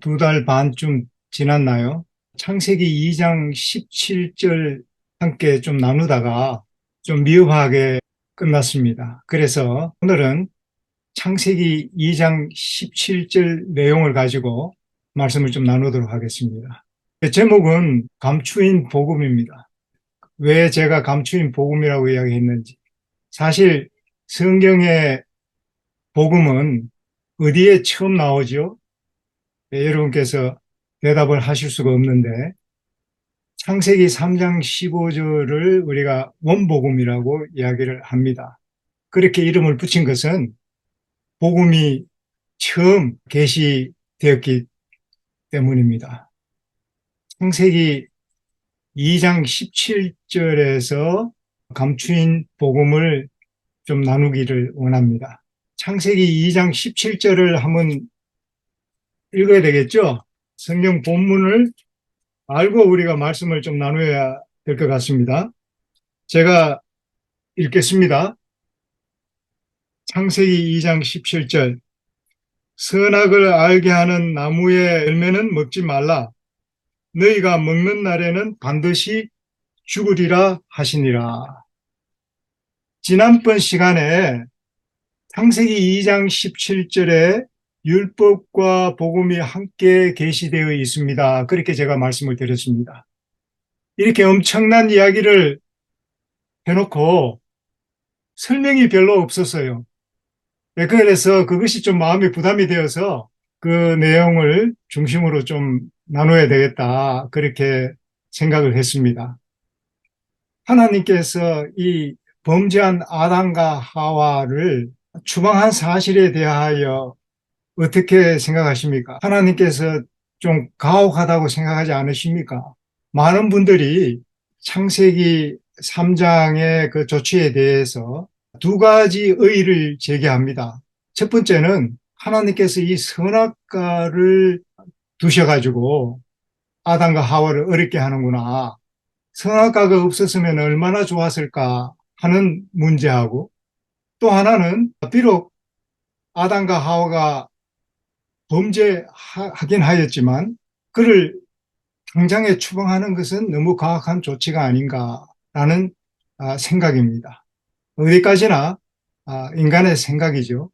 두 달 반쯤 지났나요? 창세기 2장 17절 함께 좀 나누다가 좀 미흡하게 끝났습니다. 그래서 오늘은 창세기 2장 17절 내용을 가지고 말씀을 좀 나누도록 하겠습니다. 제목은 감추인 복음입니다. 왜 제가 감추인 복음이라고 이야기했는지. 사실 성경의 복음은 어디에 처음 나오죠? 여러분께서 대답을 하실 수가 없는데 창세기 3장 15절을 우리가 원복음이라고 이야기를 합니다. 그렇게 이름을 붙인 것은 복음이 처음 계시되었기 때문입니다. 창세기 2장 17절에서 감추인 복음을 좀 나누기를 원합니다. 창세기 2장 17절을 한번 읽어야 되겠죠? 성경 본문을 알고 우리가 말씀을 좀 나눠야 될 것 같습니다. 제가 읽겠습니다. 창세기 2장 17절. 선악을 알게 하는 나무의 열매는 먹지 말라. 너희가 먹는 날에는 반드시 죽으리라 하시니라. 지난번 시간에 창세기 2장 17절에 율법과 복음이 함께 계시되어 있습니다. 그렇게 제가 말씀을 드렸습니다. 이렇게 엄청난 이야기를 해놓고 설명이 별로 없었어요. 그래서 그것이 좀 마음이 부담이 되어서 그 내용을 중심으로 좀 나눠야 되겠다. 그렇게 생각을 했습니다. 하나님께서 이 범죄한 아담과 하와를 추방한 사실에 대하여 어떻게 생각하십니까? 하나님께서 좀 가혹하다고 생각하지 않으십니까? 많은 분들이 창세기 3장의 그 조치에 대해서 두 가지 의의를 제기합니다. 첫 번째는 하나님께서 이 선악과를 두셔가지고 아담과 하와를 어렵게 하는구나. 선악과가 없었으면 얼마나 좋았을까 하는 문제하고, 또 하나는 비록 아담과 하와가 범죄하긴 하였지만 그를 당장에 추방하는 것은 너무 가혹한 조치가 아닌가라는 생각입니다. 어디까지나 인간의 생각이죠.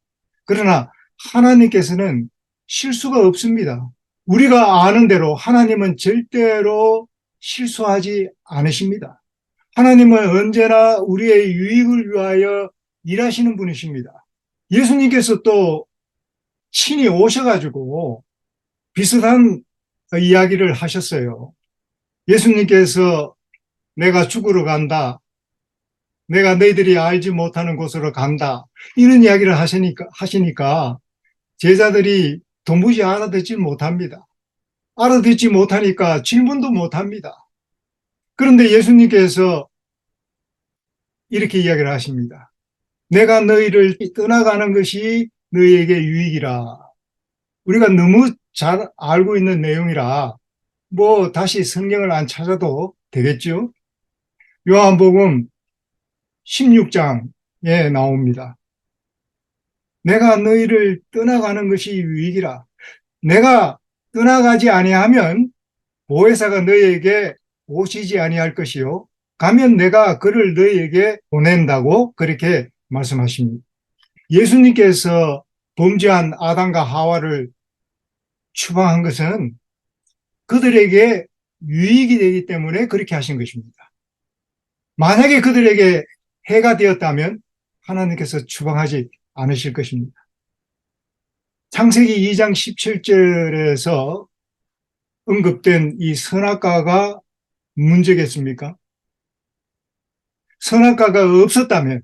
그러나 하나님께서는 실수가 없습니다. 우리가 아는 대로 하나님은 절대로 실수하지 않으십니다. 하나님은 언제나 우리의 유익을 위하여 일하시는 분이십니다. 예수님께서 또 친히 오셔가지고 비슷한 이야기를 하셨어요. 예수님께서 내가 죽으러 간다. 내가 너희들이 알지 못하는 곳으로 간다. 이런 이야기를 하시니까 제자들이 도무지 알아듣지 못합니다. 알아듣지 못하니까 질문도 못합니다. 그런데 예수님께서 이렇게 이야기를 하십니다. 내가 너희를 떠나가는 것이 너희에게 유익이라. 우리가 너무 잘 알고 있는 내용이라 뭐 다시 성경을 안 찾아도 되겠죠? 요한복음 16장에 나옵니다. 내가 너희를 떠나가는 것이 유익이라. 내가 떠나가지 아니하면 보혜사가 너희에게 오시지 아니할 것이요. 가면 내가 그를 너희에게 보낸다고 그렇게 말씀하십니다. 예수님께서 범죄한 아담과 하와를 추방한 것은 그들에게 유익이 되기 때문에 그렇게 하신 것입니다. 만약에 그들에게 해가 되었다면 하나님께서 추방하지 않으실 것입니다. 창세기 2장 17절에서 언급된 이 선악과가 문제겠습니까? 선악과가 없었다면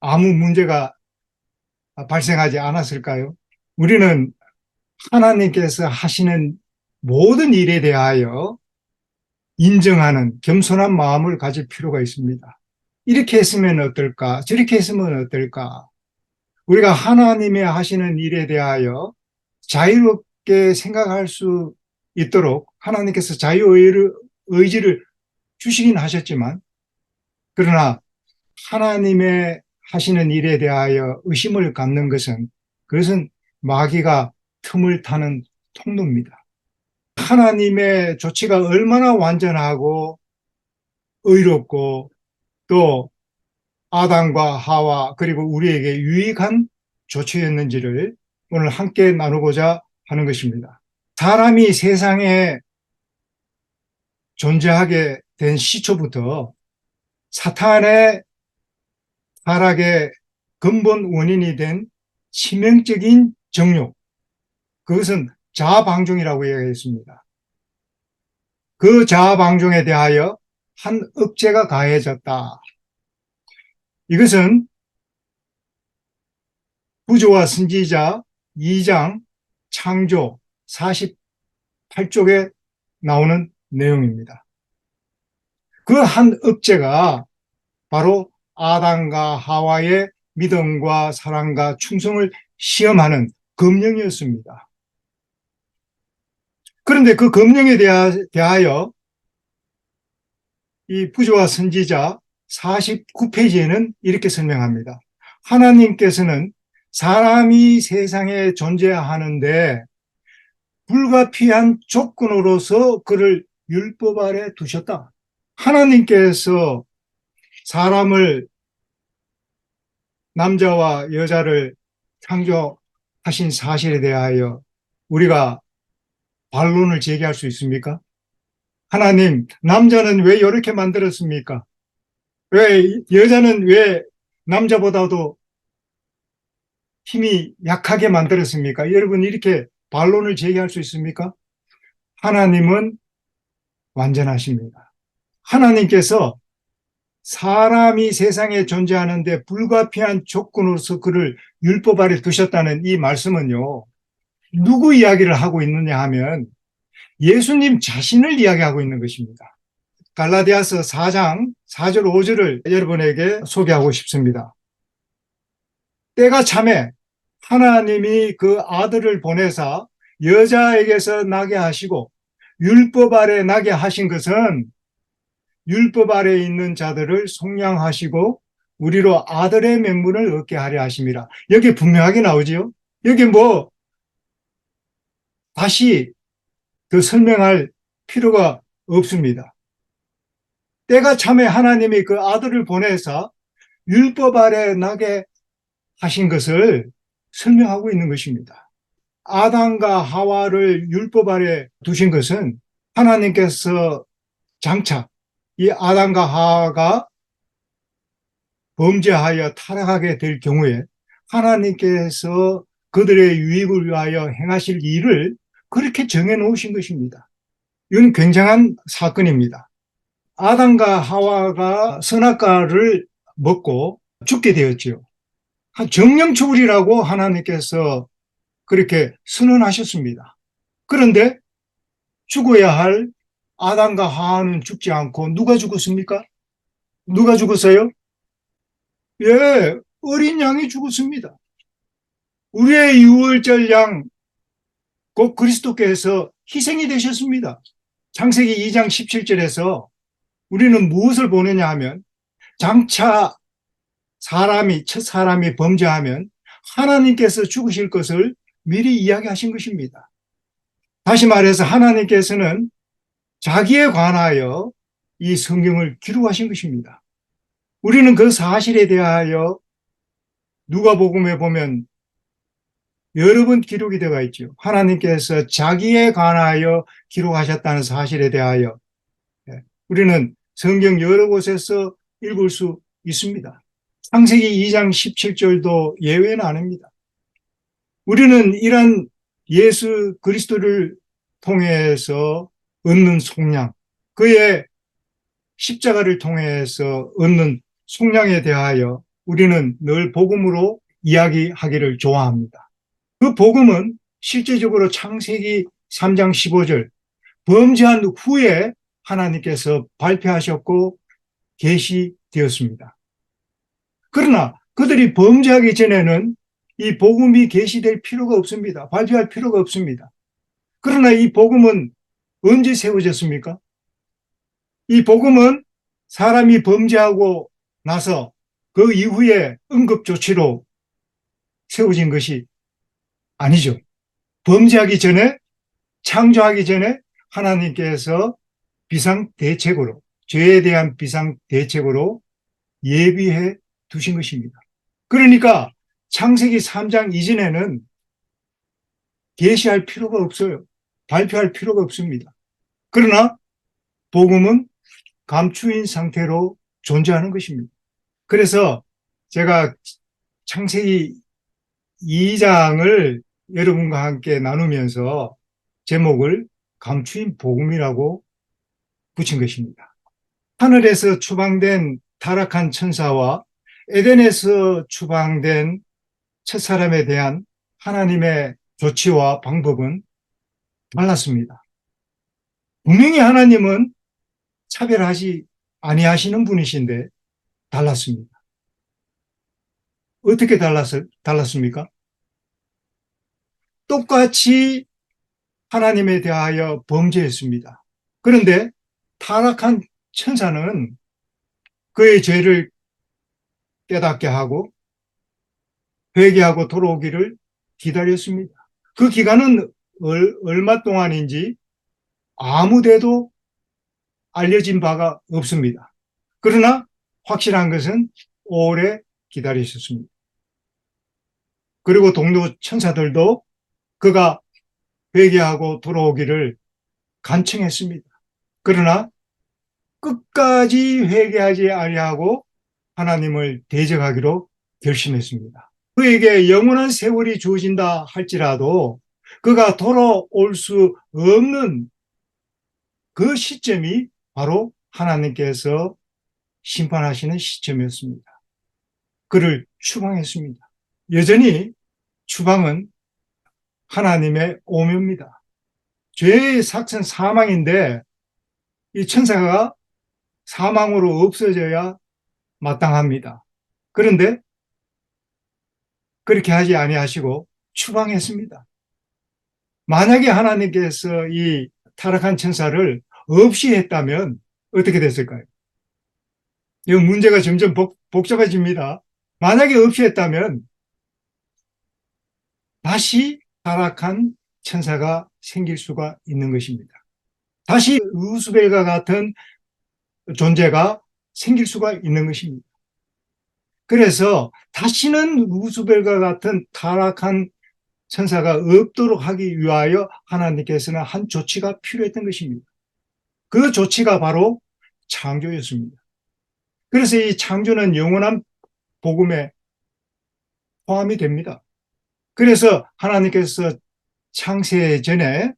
아무 문제가 발생하지 않았을까요? 우리는 하나님께서 하시는 모든 일에 대하여 인정하는 겸손한 마음을 가질 필요가 있습니다. 이렇게 했으면 어떨까? 저렇게 했으면 어떨까? 우리가 하나님의 하시는 일에 대하여 자유롭게 생각할 수 있도록 하나님께서 자유의지를 주시긴 하셨지만, 그러나 하나님의 하시는 일에 대하여 의심을 갖는 것은, 그것은 마귀가 틈을 타는 통로입니다. 하나님의 조치가 얼마나 완전하고 의롭고 또 아담과 하와 그리고 우리에게 유익한 조치였는지를 오늘 함께 나누고자 하는 것입니다. 사람이 세상에 존재하게 된 시초부터 사탄의 타락의 근본 원인이 된 치명적인 정욕, 그것은 자아방종이라고 이야기했습니다. 그 자아방종에 대하여 한 억제가 가해졌다. 이것은 구조와 선지자 2장 창조 48쪽에 나오는 내용입니다. 그 한 억제가 바로 아담과 하와의 믿음과 사랑과 충성을 시험하는 금령이었습니다. 그런데 그 금령에 대하여 이 부조와 선지자 49페이지에는 이렇게 설명합니다. 하나님께서는 사람이 세상에 존재하는데 불가피한 조건으로서 그를 율법 아래 두셨다. 하나님께서 사람을, 남자와 여자를 창조하신 사실에 대하여 우리가 반론을 제기할 수 있습니까? 하나님, 남자는 왜 이렇게 만들었습니까? 여자는 왜 남자보다도 힘이 약하게 만들었습니까? 여러분, 이렇게 반론을 제기할 수 있습니까? 하나님은 완전하십니다. 하나님께서 사람이 세상에 존재하는데 불가피한 조건으로서 그를 율법 아래 두셨다는 이 말씀은요, 누구 이야기를 하고 있느냐 하면 예수님 자신을 이야기하고 있는 것입니다. 갈라디아서 4장 4절 5절을 여러분에게 소개하고 싶습니다. 때가 참에 하나님이 그 아들을 보내사 여자에게서 나게 하시고 율법 아래 나게 하신 것은 율법 아래 있는 자들을 속량하시고 우리로 아들의 명분을 얻게 하려 하심이라. 여기 분명하게 나오지요. 여기 뭐 다시 그 설명할 필요가 없습니다. 때가 참에 하나님이 그 아들을 보내서 율법 아래 나게 하신 것을 설명하고 있는 것입니다. 아담과 하와를 율법 아래 두신 것은 하나님께서 장차 이 아담과 하와가 범죄하여 타락하게 될 경우에 하나님께서 그들의 유익을 위하여 행하실 일을 그렇게 정해 놓으신 것입니다. 이건 굉장한 사건입니다. 아담과 하와가 선악과를 먹고 죽게 되었죠. 정령추불이라고 하나님께서 그렇게 선언하셨습니다. 그런데 죽어야 할 아담과 하와는 죽지 않고 누가 죽었습니까? 누가 죽었어요? 예, 어린 양이 죽었습니다. 우리의 유월절 양, 곧 그리스도께서 희생이 되셨습니다. 창세기 2장 17절에서 우리는 무엇을 보느냐 하면 장차 첫 사람이 범죄하면 하나님께서 죽으실 것을 미리 이야기하신 것입니다. 다시 말해서 하나님께서는 자기에 관하여 이 성경을 기록하신 것입니다. 우리는 그 사실에 대하여 누가복음에 보면 여러 번 기록이 되어 있죠. 하나님께서 자기에 관하여 기록하셨다는 사실에 대하여 우리는 성경 여러 곳에서 읽을 수 있습니다. 창세기 2장 17절도 예외는 아닙니다. 우리는 이런 예수 그리스도를 통해서 얻는 속량, 그의 십자가를 통해서 얻는 속량에 대하여 우리는 늘 복음으로 이야기하기를 좋아합니다. 그 복음은 실제적으로 창세기 3장 15절 범죄한 후에 하나님께서 발표하셨고 계시되었습니다. 그러나 그들이 범죄하기 전에는 이 복음이 계시될 필요가 없습니다. 발표할 필요가 없습니다. 그러나 이 복음은 언제 세워졌습니까? 이 복음은 사람이 범죄하고 나서 그 이후에 응급조치로 세워진 것이 아니죠. 범죄하기 전에 창조하기 전에 하나님께서 비상대책으로, 죄에 대한 비상대책으로 예비해 두신 것입니다. 그러니까 창세기 3장 이전에는 계시할 필요가 없어요. 발표할 필요가 없습니다. 그러나 복음은 감추인 상태로 존재하는 것입니다. 그래서 제가 창세기 2장을 여러분과 함께 나누면서 제목을 감추인 복음이라고 붙인 것입니다. 하늘에서 추방된 타락한 천사와 에덴에서 추방된 첫사람에 대한 하나님의 조치와 방법은 달랐습니다. 분명히 하나님은 차별하지 아니하시는 분이신데 달랐습니다. 어떻게 달랐습니까? 똑같이 하나님에 대하여 범죄했습니다. 그런데 타락한 천사는 그의 죄를 깨닫게 하고 회개하고 돌아오기를 기다렸습니다. 그 기간은 얼마 동안인지 아무데도 알려진 바가 없습니다. 그러나 확실한 것은 오래 기다리셨습니다. 그리고 동료 천사들도 그가 회개하고 돌아오기를 간청했습니다. 그러나 끝까지 회개하지 아니하고 하나님을 대적하기로 결심했습니다. 그에게 영원한 세월이 주어진다 할지라도 그가 돌아올 수 없는 그 시점이 바로 하나님께서 심판하시는 시점이었습니다. 그를 추방했습니다. 여전히 추방은 하나님의 오묘입니다. 죄의 삭은 사망인데 이 천사가 사망으로 없어져야 마땅합니다. 그런데 그렇게 하지 아니하시고 추방했습니다. 만약에 하나님께서 이 타락한 천사를 없이 했다면 어떻게 됐을까요? 이 문제가 점점 복잡해집니다. 만약에 없이 했다면 다시 타락한 천사가 생길 수가 있는 것입니다. 다시 루스벨과 같은 존재가 생길 수가 있는 것입니다. 그래서 다시는 루스벨과 같은 타락한 천사가 없도록 하기 위하여 하나님께서는 한 조치가 필요했던 것입니다. 그 조치가 바로 창조였습니다. 그래서 이 창조는 영원한 복음에 포함이 됩니다. 그래서 하나님께서 창세 전에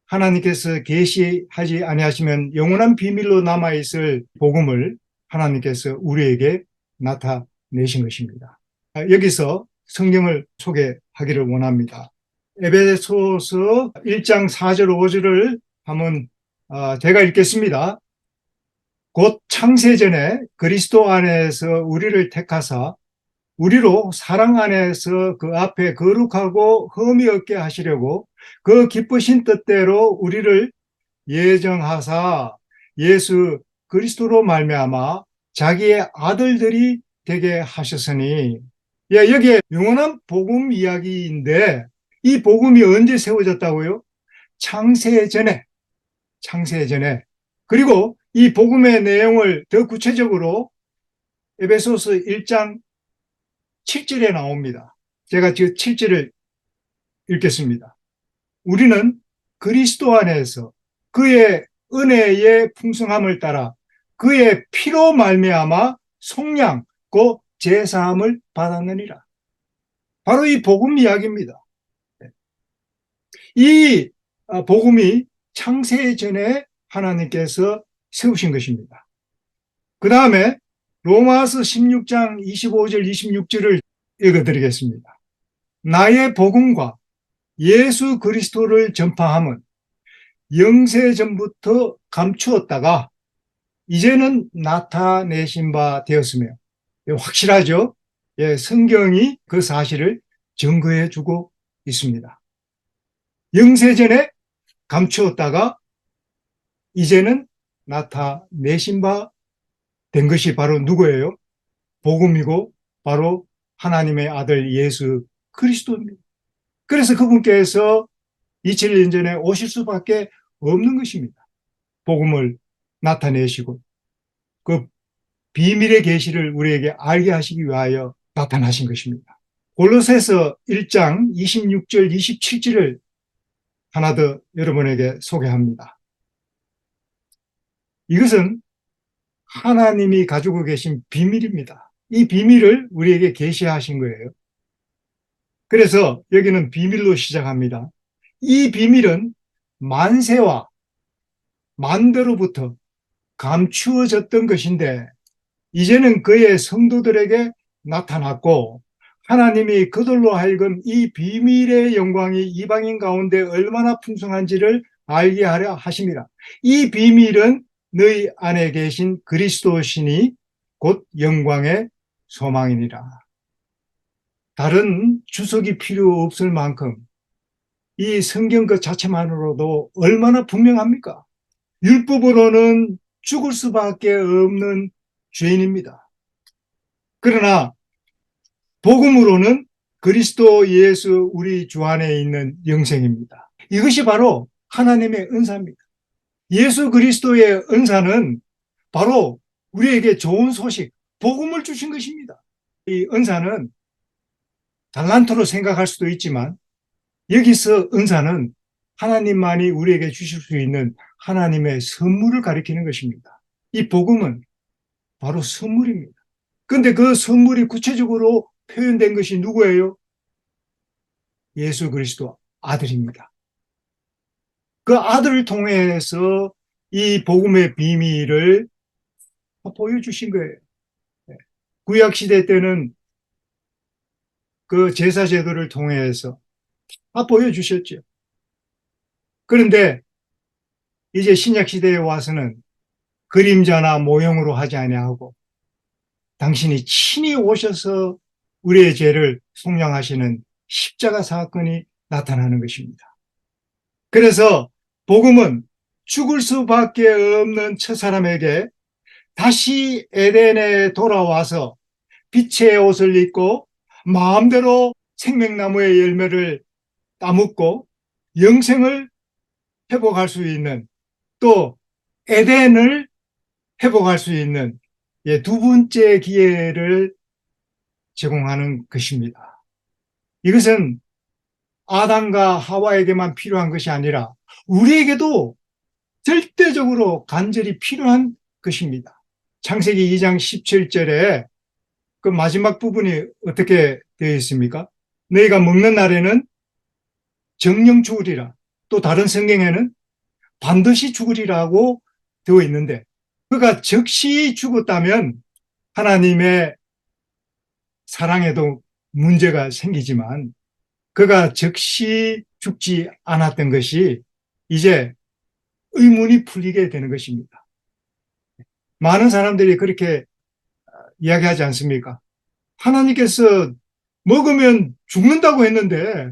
하나님께서 계시하지 아니하시면 영원한 비밀로 남아있을 복음을 하나님께서 우리에게 나타내신 것입니다. 여기서 성경을 소개하기를 원합니다. 에베소서 1장 4절 5절을 한번 제가 읽겠습니다. 곧 창세전에 그리스도 안에서 우리를 택하사 우리로 사랑 안에서 그 앞에 거룩하고 흠이 없게 하시려고 그 기쁘신 뜻대로 우리를 예정하사 예수 그리스도로 말미암아 자기의 아들들이 되게 하셨으니, 여기에 영원한 복음 이야기인데 이 복음이 언제 세워졌다고요? 창세전에. 그리고 이 복음의 내용을 더 구체적으로 에베소서 1장 7절에 나옵니다. 제가 지금 7절을 읽겠습니다. 우리는 그리스도 안에서 그의 은혜의 풍성함을 따라 그의 피로 말미암아 속량 곧 제사함을 받았느니라. 바로 이 복음 이야기입니다. 이 복음이 창세 전에 하나님께서 세우신 것입니다. 그 다음에 로마서 16장 25절 26절을 읽어드리겠습니다. 나의 복음과 예수 그리스도를 전파함은 영세전부터 감추었다가 이제는 나타내신 바 되었으며, 확실하죠? 성경이 그 사실을 증거해 주고 있습니다. 영세전에 감추었다가 이제는 나타내신 바 된 것이 바로 누구예요? 복음이고 바로 하나님의 아들 예수 그리스도입니다. 그래서 그분께서 2000년 전에 오실 수밖에 없는 것입니다. 복음을 나타내시고 그 비밀의 계시를 우리에게 알게 하시기 위하여 나타나신 것입니다. 골로새서 1장 26절 27절을 하나 더 여러분에게 소개합니다. 이것은 하나님이 가지고 계신 비밀입니다. 이 비밀을 우리에게 계시하신 거예요. 그래서 여기는 비밀로 시작합니다. 이 비밀은 만세와 만대로부터 감추어졌던 것인데 이제는 그의 성도들에게 나타났고 하나님이 그들로 하여금 이 비밀의 영광이 이방인 가운데 얼마나 풍성한지를 알게 하려 하심이라. 이 비밀은 너희 안에 계신 그리스도시니 곧 영광의 소망이니라. 다른 주석이 필요 없을 만큼 이 성경 그 자체만으로도 얼마나 분명합니까? 율법으로는 죽을 수밖에 없는 죄인입니다. 그러나 복음으로는 그리스도 예수 우리 주 안에 있는 영생입니다. 이것이 바로 하나님의 은사입니다. 예수 그리스도의 은사는 바로 우리에게 좋은 소식, 복음을 주신 것입니다. 이 은사는 달란트로 생각할 수도 있지만 여기서 은사는 하나님만이 우리에게 주실 수 있는 하나님의 선물을 가리키는 것입니다. 이 복음은 바로 선물입니다. 그런데 그 선물이 구체적으로 표현된 것이 누구예요? 예수 그리스도 아들입니다. 그 아들을 통해서 이 복음의 비밀을 보여주신 거예요. 구약시대 때는 그 제사제도를 통해서 보여주셨죠. 그런데 이제 신약시대에 와서는 그림자나 모형으로 하지 아니하고 당신이 친히 오셔서 우리의 죄를 속량하시는 십자가 사건이 나타나는 것입니다. 그래서 복음은 죽을 수밖에 없는 첫사람에게 다시 에덴에 돌아와서 빛의 옷을 입고 마음대로 생명나무의 열매를 따먹고 영생을 회복할 수 있는 또 에덴을 회복할 수 있는 두 번째 기회를 제공하는 것입니다. 이것은 아담과 하와에게만 필요한 것이 아니라 우리에게도 절대적으로 간절히 필요한 것입니다. 창세기 2장 17절에 그 마지막 부분이 어떻게 되어 있습니까? 너희가 먹는 날에는 정령 죽으리라. 또 다른 성경에는 반드시 죽으리라고 되어 있는데 그가 즉시 죽었다면 하나님의 사랑에도 문제가 생기지만 그가 즉시 죽지 않았던 것이 이제 의문이 풀리게 되는 것입니다. 많은 사람들이 그렇게 이야기하지 않습니까? 하나님께서 먹으면 죽는다고 했는데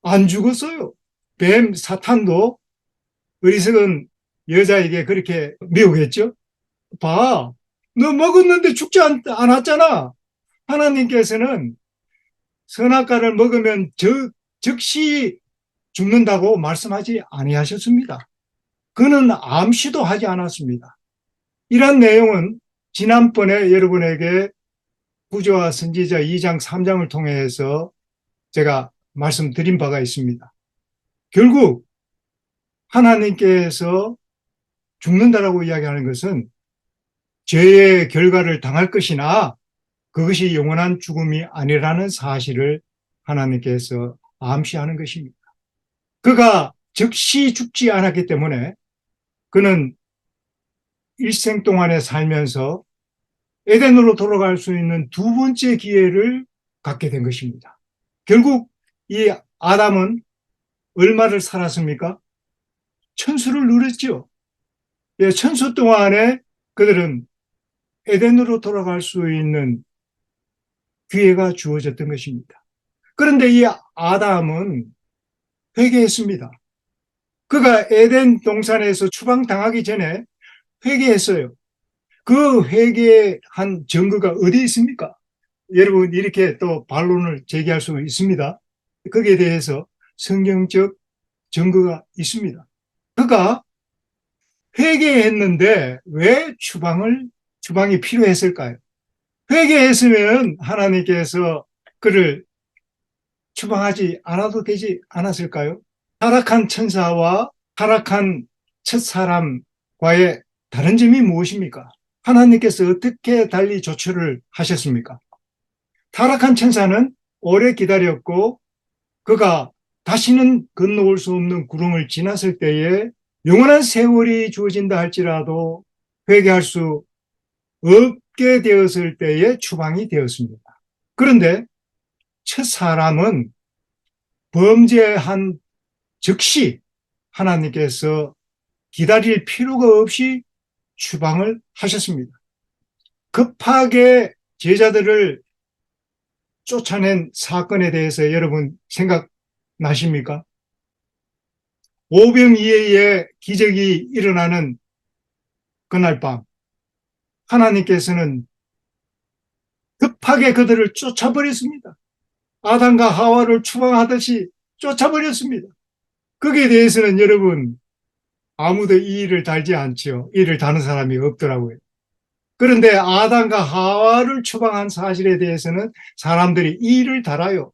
안 죽었어요. 뱀, 사탄도 어리석은 여자에게 그렇게 미혹했죠. 봐, 너 먹었는데 죽지 않았잖아. 하나님께서는 선악과를 먹으면 즉시 죽는다고 말씀하지 아니하셨습니다. 그는 암시도 하지 않았습니다. 이런 내용은 지난번에 여러분에게 구조와 선지자 2장 3장을 통해서 제가 말씀드린 바가 있습니다. 결국 하나님께서 죽는다라고 이야기하는 것은 죄의 결과를 당할 것이나 그것이 영원한 죽음이 아니라는 사실을 하나님께서 암시하는 것입니다. 그가 즉시 죽지 않았기 때문에 그는 일생 동안에 살면서 에덴으로 돌아갈 수 있는 두 번째 기회를 갖게 된 것입니다. 결국 이 아담은 얼마를 살았습니까? 천수를 누렸죠. 천수 동안에 그들은 에덴으로 돌아갈 수 있는 기회가 주어졌던 것입니다. 그런데 이 아담은 회개했습니다. 그가 에덴 동산에서 추방당하기 전에 회개했어요. 그 회개한 증거가 어디 있습니까? 여러분 이렇게 또 반론을 제기할 수 있습니다. 거기에 대해서 성경적 증거가 있습니다. 그가 회개했는데 왜 추방이 필요했을까요? 회개했으면 하나님께서 그를 추방하지 않아도 되지 않았을까요? 타락한 천사와 타락한 첫사람과의 다른 점이 무엇입니까? 하나님께서 어떻게 달리 조처를 하셨습니까? 타락한 천사는 오래 기다렸고 그가 다시는 건너올 수 없는 구름을 지났을 때에 영원한 세월이 주어진다 할지라도 회개할 수 없게 되었을 때에 추방이 되었습니다. 그런데 첫사람은 범죄한 즉시 하나님께서 기다릴 필요가 없이 추방을 하셨습니다. 급하게 제자들을 쫓아낸 사건에 대해서 여러분 생각나십니까? 오병이어의 기적이 일어나는 그날 밤 하나님께서는 급하게 그들을 쫓아버렸습니다. 아담과 하와를 추방하듯이 쫓아버렸습니다. 거기에 대해서는 여러분 아무도 이의를 달지 않지요. 이의를 다는 사람이 없더라고요. 그런데 아담과 하와를 추방한 사실에 대해서는 사람들이 이의를 달아요.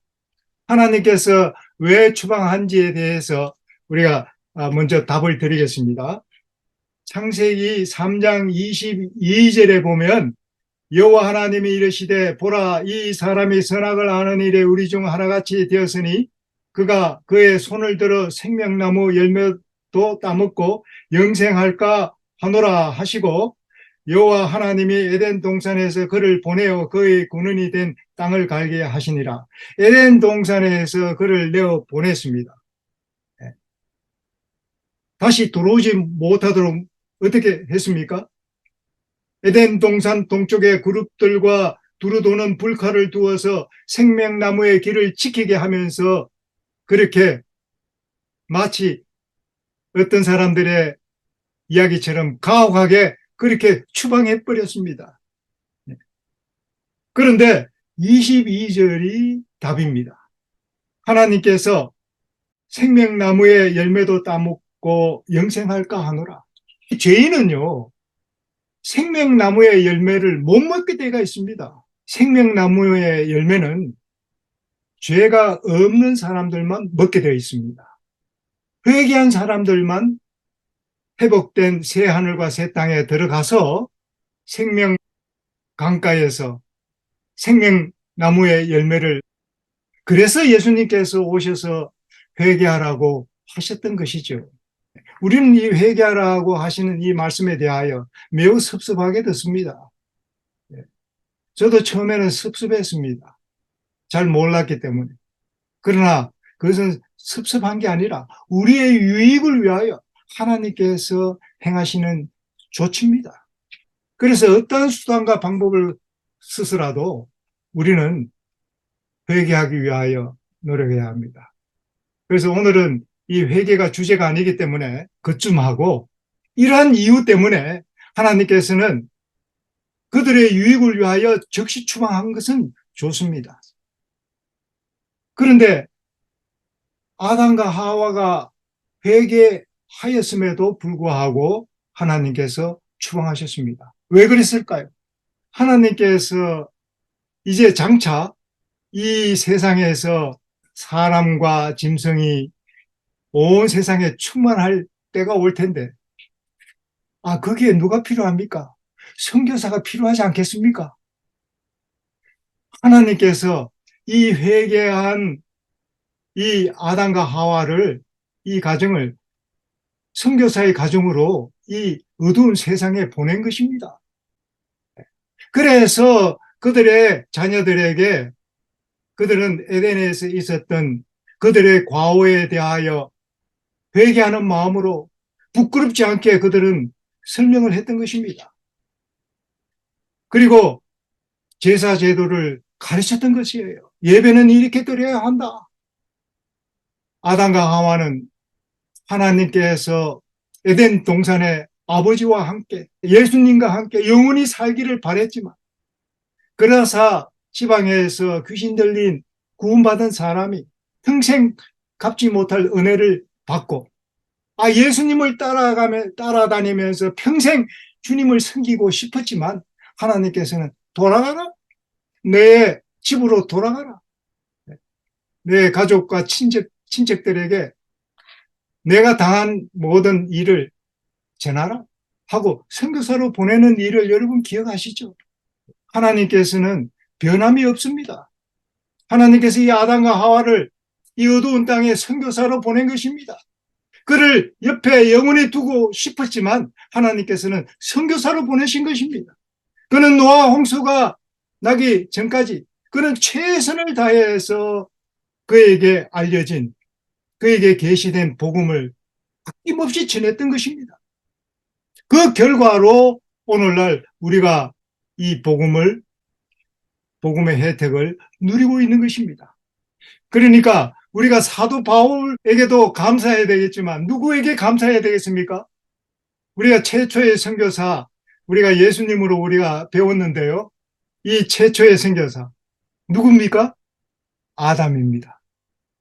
하나님께서 왜 추방한지에 대해서 우리가 먼저 답을 드리겠습니다. 창세기 3장 22절에 보면 여호와 하나님이 이르시되 보라 이 사람이 선악을 아는 일에 우리 중 하나같이 되었으니 그가 그의 손을 들어 생명나무 열매도 따먹고 영생할까 하노라 하시고 여호와 하나님이 에덴 동산에서 그를 보내어 그의 군원이 된 땅을 갈게 하시니라. 에덴 동산에서 그를 내어 보냈습니다. 다시 들어오지 못하도록 어떻게 했습니까? 에덴 동산 동쪽의 그룹들과 두루 도는 불칼을 두어서 생명나무의 길을 지키게 하면서 그렇게 마치 어떤 사람들의 이야기처럼 가혹하게 그렇게 추방해 버렸습니다. 그런데 22절이 답입니다. 하나님께서 생명나무의 열매도 따먹고 영생할까 하노라. 죄인은요, 생명나무의 열매를 못 먹게 되어 있습니다. 생명나무의 열매는 죄가 없는 사람들만 먹게 되어 있습니다. 회개한 사람들만 회복된 새 하늘과 새 땅에 들어가서 생명 강가에서 생명나무의 열매를 그래서 예수님께서 오셔서 회개하라고 하셨던 것이죠. 우리는 이 회개하라고 하시는 이 말씀에 대하여 매우 섭섭하게 듣습니다. 저도 처음에는 섭섭했습니다. 잘 몰랐기 때문에. 그러나 그것은 섭섭한 게 아니라 우리의 유익을 위하여 하나님께서 행하시는 조치입니다. 그래서 어떤 수단과 방법을 쓰서라도 우리는 회개하기 위하여 노력해야 합니다. 그래서 오늘은 이 회개가 주제가 아니기 때문에 그쯤 하고 이러한 이유 때문에 하나님께서는 그들의 유익을 위하여 즉시 추방한 것은 좋습니다. 그런데 아담과 하와가 회개하였음에도 불구하고 하나님께서 추방하셨습니다. 왜 그랬을까요? 하나님께서 이제 장차 이 세상에서 사람과 짐승이 온 세상에 충만할 때가 올 텐데, 거기에 누가 필요합니까? 선교사가 필요하지 않겠습니까? 하나님께서 이 회개한 이 아담과 하와를, 이 가정을 선교사의 가정으로 이 어두운 세상에 보낸 것입니다. 그래서 그들의 자녀들에게 그들은 에덴에서 있었던 그들의 과오에 대하여 회개하는 마음으로 부끄럽지 않게 그들은 설명을 했던 것입니다. 그리고 제사 제도를 가르쳤던 것이에요. 예배는 이렇게 드려야 한다. 아담과 하와는 하나님께서 에덴 동산의 아버지와 함께 예수님과 함께 영원히 살기를 바랬지만 그러사 지방에서 귀신 들린 구원받은 사람이 평생 갚지 못할 은혜를 받고, 예수님을 따라다니면서 평생 주님을 섬기고 싶었지만 하나님께서는 돌아가라. 내 집으로 돌아가라. 내 가족과 친척들에게 내가 당한 모든 일을 전하라 하고 선교사로 보내는 일을 여러분 기억하시죠? 하나님께서는 변함이 없습니다. 하나님께서 이 아담과 하와를 이 어두운 땅에 선교사로 보낸 것입니다. 그를 옆에 영원히 두고 싶었지만 하나님께서는 선교사로 보내신 것입니다. 그는 노아 홍수가 나기 전까지 그는 최선을 다해서 그에게 알려진, 그에게 계시된 복음을 아낌없이 전했던 것입니다. 그 결과로 오늘날 우리가 이 복음의 혜택을 누리고 있는 것입니다. 그러니까 우리가 사도 바울에게도 감사해야 되겠지만 누구에게 감사해야 되겠습니까? 우리가 최초의 선교사, 우리가 예수님으로 우리가 배웠는데요. 이 최초의 선교사 누굽니까? 아담입니다.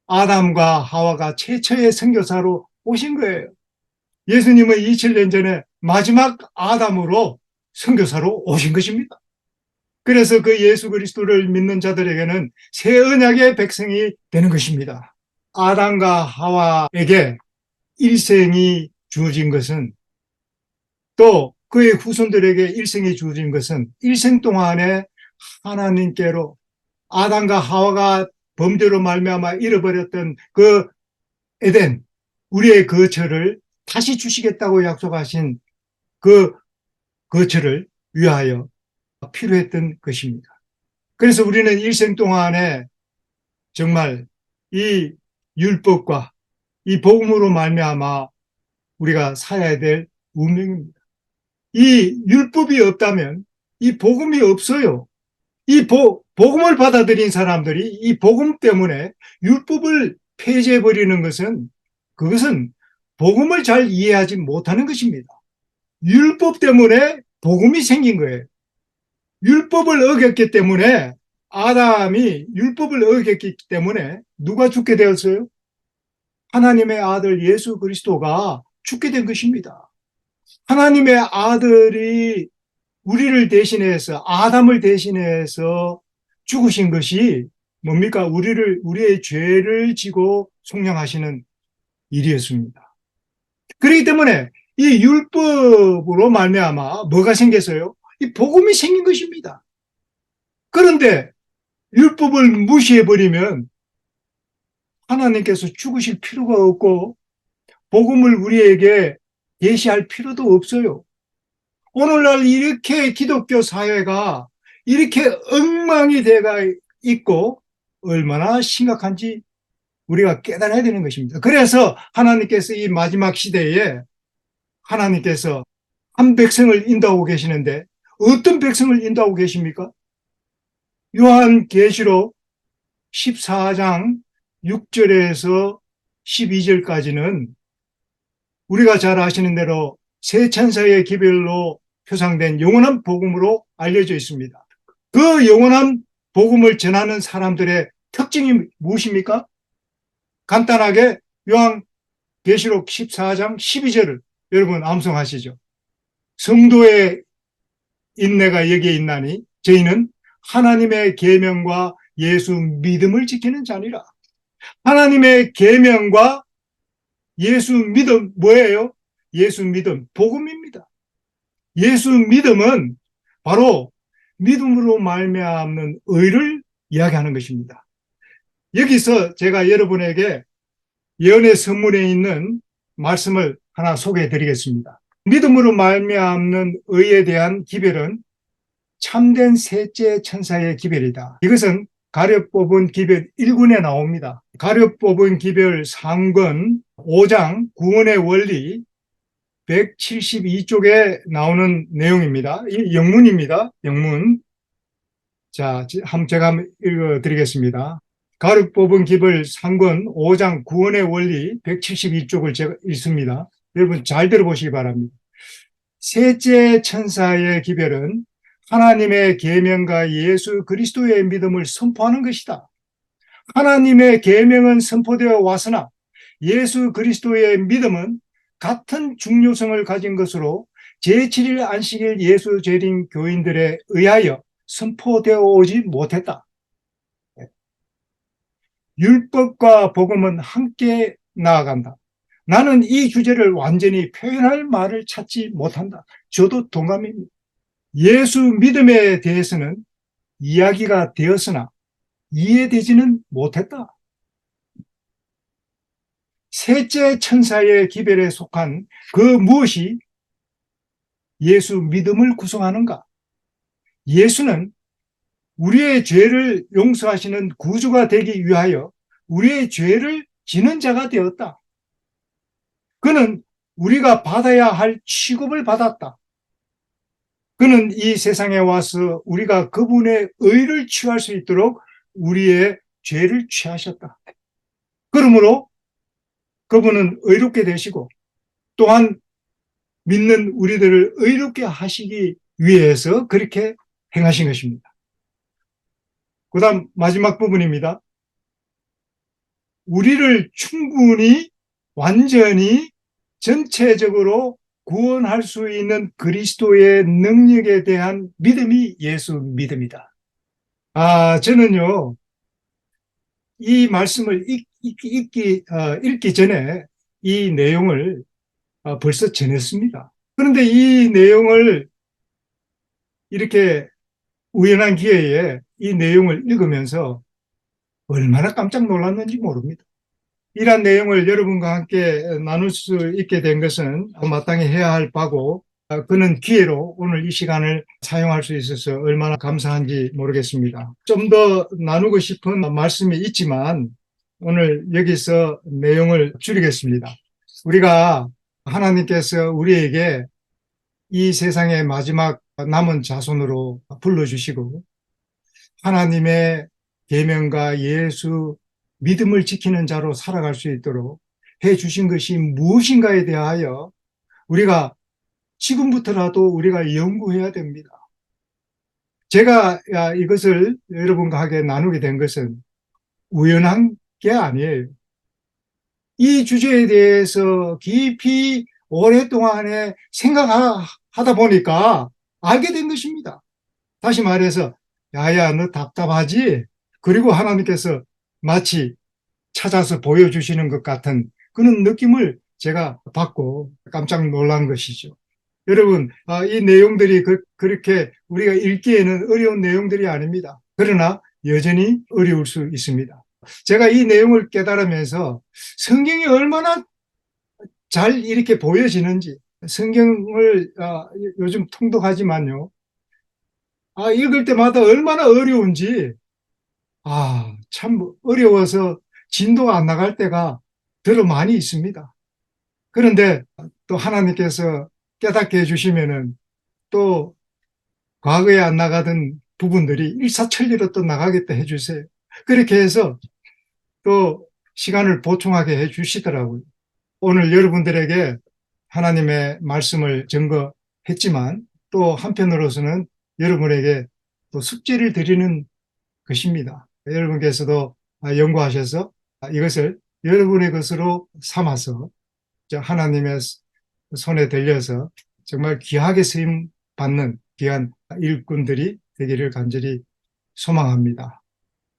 아담과 하와가 최초의 선교사로 오신 거예요. 예수님은 2000년 전에 마지막 아담으로 선교사로 오신 것입니다. 그래서 그 예수 그리스도를 믿는 자들에게는 새 언약의 백성이 되는 것입니다. 아담과 하와에게 일생이 주어진 것은, 또 그의 후손들에게 일생이 주어진 것은 일생 동안에 하나님께로 아담과 하와가 범죄로 말미암아 잃어버렸던 그 에덴, 우리의 거처를 다시 주시겠다고 약속하신 그 거처를 위하여 필요했던 것입니다. 그래서 우리는 일생 동안에 정말 이 율법과 이 복음으로 말미암아 우리가 살아야 될 운명입니다. 이 율법이 없다면 이 복음이 없어요. 이 복음을 받아들인 사람들이 이 복음 때문에 율법을 폐지해버리는 것은, 그것은 복음을 잘 이해하지 못하는 것입니다. 율법 때문에 복음이 생긴 거예요. 율법을 어겼기 때문에, 아담이 율법을 어겼기 때문에 누가 죽게 되었어요? 하나님의 아들 예수 그리스도가 죽게 된 것입니다. 하나님의 아들이 우리를 대신해서, 아담을 대신해서 죽으신 것이 뭡니까? 우리의 죄를 지고 속량하시는 일이었습니다. 그렇기 때문에 이 율법으로 말미암아 뭐가 생겼어요? 이 복음이 생긴 것입니다. 그런데 율법을 무시해버리면 하나님께서 죽으실 필요가 없고 복음을 우리에게 계시할 필요도 없어요. 오늘날 이렇게 기독교 사회가 이렇게 엉망이 돼가 있고 얼마나 심각한지 우리가 깨달아야 되는 것입니다. 그래서 하나님께서 이 마지막 시대에 하나님께서 한 백성을 인도하고 계시는데, 어떤 백성을 인도하고 계십니까? 요한계시록 14장 6절에서 12절까지는 우리가 잘 아시는 대로 세 천사의 기별로 표상된 영원한 복음으로 알려져 있습니다. 그 영원한 복음을 전하는 사람들의 특징이 무엇입니까? 간단하게 요한계시록 14장 12절을 여러분 암송하시죠. 성도의 인내가 여기에 있나니 저희는 하나님의 계명과 예수 믿음을 지키는 자니라. 하나님의 계명과 예수 믿음 뭐예요? 예수 믿음 복음입니다. 예수 믿음은 바로 믿음으로 말미암는 의를 이야기하는 것입니다. 여기서 제가 여러분에게 예언의 선문에 있는 말씀을 하나 소개해 드리겠습니다. 믿음으로 말미암는 의에 대한 기별은 참된 셋째 천사의 기별이다. 이것은 가려 뽑은 기별 1군에 나옵니다. 가려 뽑은 기별 3권 5장 구원의 원리 172쪽에 나오는 내용입니다. 이 영문입니다. 영문. 자, 제가 한번 읽어드리겠습니다. 가려 뽑은 기별 3권 5장 구원의 원리 172쪽을 제가 읽습니다. 여러분 잘 들어보시기 바랍니다. 셋째 천사의 기별은 하나님의 계명과 예수 그리스도의 믿음을 선포하는 것이다. 하나님의 계명은 선포되어 왔으나 예수 그리스도의 믿음은 같은 중요성을 가진 것으로 제7일 안식일 예수 재림 교인들에 의하여 선포되어 오지 못했다. 율법과 복음은 함께 나아간다. 나는 이 주제를 완전히 표현할 말을 찾지 못한다. 저도 동감입니다. 예수 믿음에 대해서는 이야기가 되었으나 이해되지는 못했다. 셋째 천사의 기별에 속한 그 무엇이 예수 믿음을 구성하는가? 예수는 우리의 죄를 용서하시는 구주가 되기 위하여 우리의 죄를 지는 자가 되었다. 그는 우리가 받아야 할 취급을 받았다. 그는 이 세상에 와서 우리가 그분의 의를 취할 수 있도록 우리의 죄를 취하셨다. 그러므로 그분은 의롭게 되시고 또한 믿는 우리들을 의롭게 하시기 위해서 그렇게 행하신 것입니다. 그 다음 마지막 부분입니다. 우리를 충분히 완전히 전체적으로 구원할 수 있는 그리스도의 능력에 대한 믿음이 예수 믿음이다. 저는요, 이 말씀을 읽기 전에 이 내용을 벌써 전했습니다. 그런데 이 내용을 이렇게 우연한 기회에 이 내용을 읽으면서 얼마나 깜짝 놀랐는지 모릅니다. 이러한 내용을 여러분과 함께 나눌 수 있게 된 것은 마땅히 해야 할 바고, 그는 기회로 오늘 이 시간을 사용할 수 있어서 얼마나 감사한지 모르겠습니다. 좀 더 나누고 싶은 말씀이 있지만 오늘 여기서 내용을 줄이겠습니다. 우리가 하나님께서 우리에게 이 세상의 마지막 남은 자손으로 불러주시고 하나님의 계명과 예수 믿음을 지키는 자로 살아갈 수 있도록 해주신 것이 무엇인가에 대하여 우리가 지금부터라도 우리가 연구해야 됩니다. 제가 이것을 여러분과 함께 나누게 된 것은 우연한 게 아니에요. 이 주제에 대해서 깊이 오랫동안에 생각하다 보니까 알게 된 것입니다. 다시 말해서 야야 너 답답하지? 그리고 하나님께서 마치 찾아서 보여주시는 것 같은 그런 느낌을 제가 받고 깜짝 놀란 것이죠. 여러분, 이 내용들이 그렇게 우리가 읽기에는 어려운 내용들이 아닙니다. 그러나 여전히 어려울 수 있습니다. 제가 이 내용을 깨달으면서 성경이 얼마나 잘 이렇게 보여지는지, 성경을 요즘 통독하지만요, 읽을 때마다 얼마나 어려운지, 참 어려워서 진도가 안 나갈 때가 더러 많이 있습니다. 그런데 또 하나님께서 깨닫게 해주시면은 또 과거에 안 나가던 부분들이 일사천리로 또 나가겠다 해주세요. 그렇게 해서 또 시간을 보충하게 해주시더라고요. 오늘 여러분들에게 하나님의 말씀을 증거했지만 또 한편으로서는 여러분에게 또 숙제를 드리는 것입니다. 여러분께서도 연구하셔서 이것을 여러분의 것으로 삼아서 하나님의 손에 들려서 정말 귀하게 쓰임 받는 귀한 일꾼들이 되기를 간절히 소망합니다.